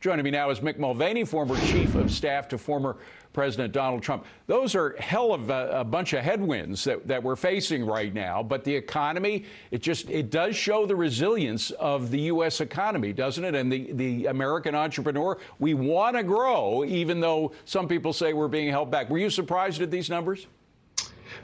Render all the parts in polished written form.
Joining me now is Mick Mulvaney, former chief of staff to former President Donald Trump. Those are hell of a bunch of headwinds that we're facing right now. But the economy, it does show the resilience of the U.S. economy, doesn't it? And the American entrepreneur, we want to grow, even though some people say we're being held back. Were you surprised at these numbers?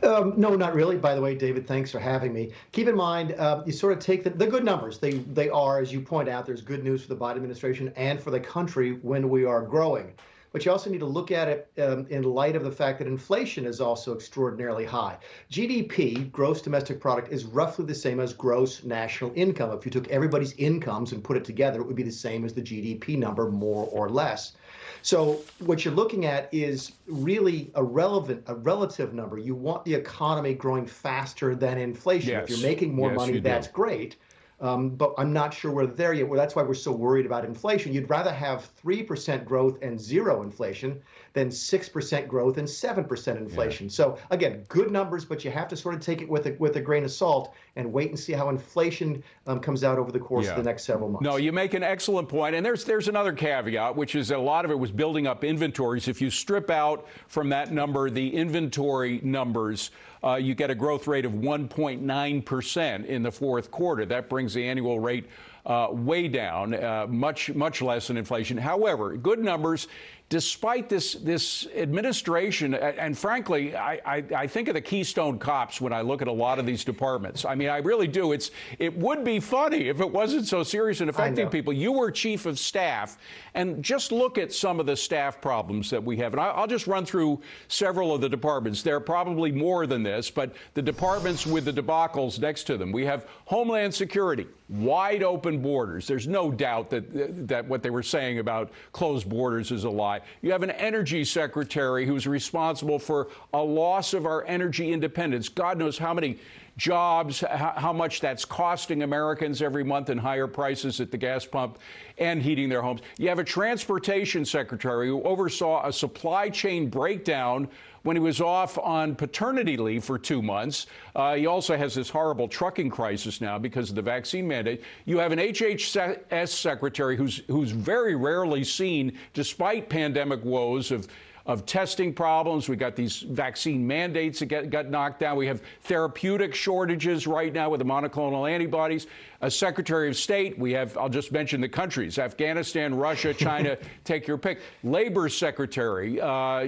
No, not really. By the way, David, thanks for having me. Keep in mind, you sort of take the good numbers. They are, as you point out, there's good news for the Biden administration and for the country when we are growing. But you also need to look at it in light of the fact that inflation is also extraordinarily high. GDP, gross domestic product, is roughly the same as gross national income. If you took everybody's incomes and put it together, it would be the same as the GDP number, more or less. So what you're looking at is really a relative number. You want the economy growing faster than inflation. Yes. If you're making more money, that's great. But I'm not sure we're there yet. Well, that's why we're so worried about inflation. You'd rather have 3% growth and zero inflation than 6% growth and 7% inflation. Yeah. So again, good numbers, but you have to sort of take it with a grain of salt and wait and see how inflation comes out over the course of the next several months. No, you make an excellent point. And there's another caveat, which is that a lot of it was building up inventories. If you strip out from that number the inventory numbers, you get a growth rate of 1.9% in the fourth quarter. That brings the annual rate way down, much less than inflation. However, good numbers. Despite this administration, and frankly, I think of the Keystone Cops when I look at a lot of these departments. I mean, I really do. It would be funny if it wasn't so serious and affecting people. You were chief of staff, and just look at some of the staff problems that we have. And I'll just run through several of the departments. There are probably more than this, but the departments with the debacles next to them. We have Homeland Security, wide open borders. There's no doubt that what they were saying about closed borders is a lie. You have an energy secretary who's responsible for a loss of our energy independence. God knows how many jobs, how much that's costing Americans every month in higher prices at the gas pump and heating their homes. You have a transportation secretary who oversaw a supply chain breakdown when he was off on paternity leave for 2 months. He also has this horrible trucking crisis now because of the vaccine mandate. You have an HHS secretary who's very rarely seen, despite pandemic woes of testing problems. We got these vaccine mandates that got knocked down. We have therapeutic shortages right now with the monoclonal antibodies. A Secretary of State, we have, I'll just mention the countries, Afghanistan, Russia, China, take your pick. Labor Secretary,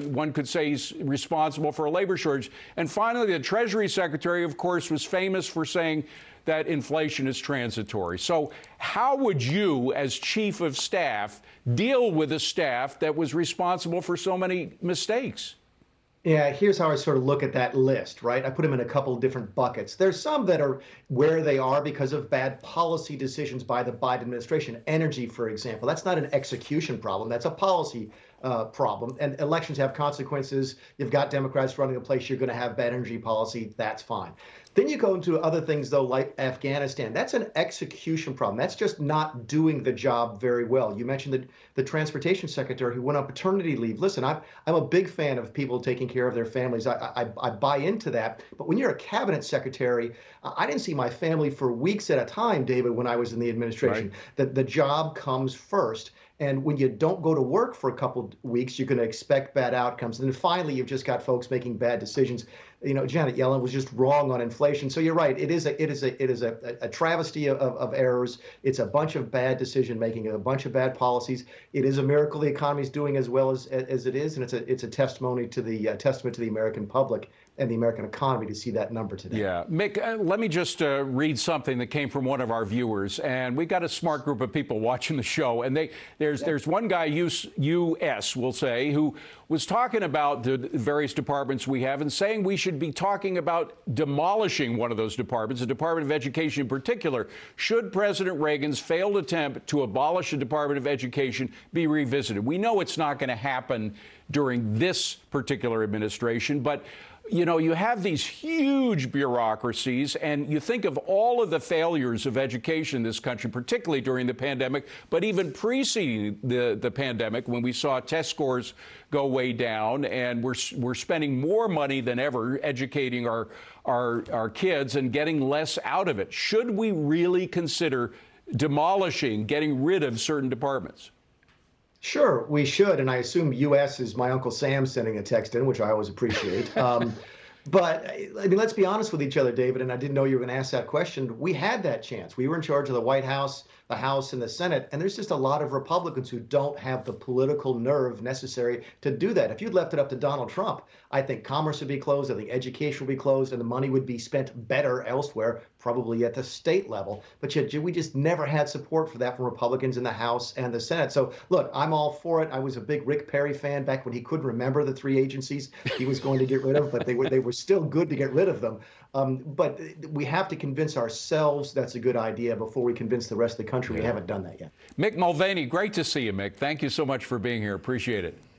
one could say he's responsible for a labor shortage. And finally, the Treasury Secretary, of course, was famous for saying that inflation is transitory. So how would you, as chief of staff, deal with a staff that was responsible for so many mistakes? Yeah, here's how I sort of look at that list, right? I put them in a couple of different buckets. There's some that are where they are because of bad policy decisions by the Biden administration. Energy, for example, that's not an execution problem. That's a policy problem. And elections have consequences. You've got Democrats running a place. You're going to have bad energy policy. That's fine. Then you go into other things, though, like Afghanistan. That's an execution problem. That's just not doing the job very well. You mentioned the transportation secretary who went on paternity leave. Listen, I'm a big fan of people taking care of their families. I buy into that. But when you're a cabinet secretary, I didn't see my family for weeks at a time, David, when I was in the administration. Right. The job comes first. And when you don't go to work for a couple of weeks, you're going to expect bad outcomes. And then finally, you've just got folks making bad decisions. You know, Janet Yellen was just wrong on inflation. So you're right. It is a travesty of errors. It's a bunch of bad decision making, a bunch of bad policies. It is a miracle the economy is doing as well as it is, and it's a testimony to the testament to the American public and the American economy to see that number today. Yeah, Mick, let me just read something that came from one of our viewers, and we've got a smart group of people watching the show, and there's one guy, US, we'll say, who was talking about the various departments we have and saying we should be talking about demolishing one of those departments, the Department of Education in particular. Should President Reagan's failed attempt to abolish the Department of Education be revisited? We know it's not going to happen during this particular administration, but you know, you have these huge bureaucracies, and you think of all of the failures of education in this country, particularly during the pandemic, but even preceding the pandemic, when we saw test scores go way down, and we're spending more money than ever educating our kids and getting less out of it. Should we really consider demolishing, getting rid of certain departments? Sure, we should, and I assume U.S. is my Uncle Sam sending a text in, which I always appreciate. But I mean, let's be honest with each other, David, and I didn't know you were going to ask that question. We had that chance. We were in charge of the White House, the House, and the Senate, and there's just a lot of Republicans who don't have the political nerve necessary to do that. If you'd left it up to Donald Trump, I think commerce would be closed, I think education would be closed, and the money would be spent better elsewhere, probably at the state level. But yet we just never had support for that from Republicans in the House and the Senate. So look, I'm all for it. I was a big Rick Perry fan back when he couldn't remember the three agencies he was going to get rid of, but they were still good to get rid of them. But we have to convince ourselves that's a good idea before we convince the rest of the country. We haven't done that yet. Mick Mulvaney, great to see you, Mick. Thank you so much for being here. Appreciate it.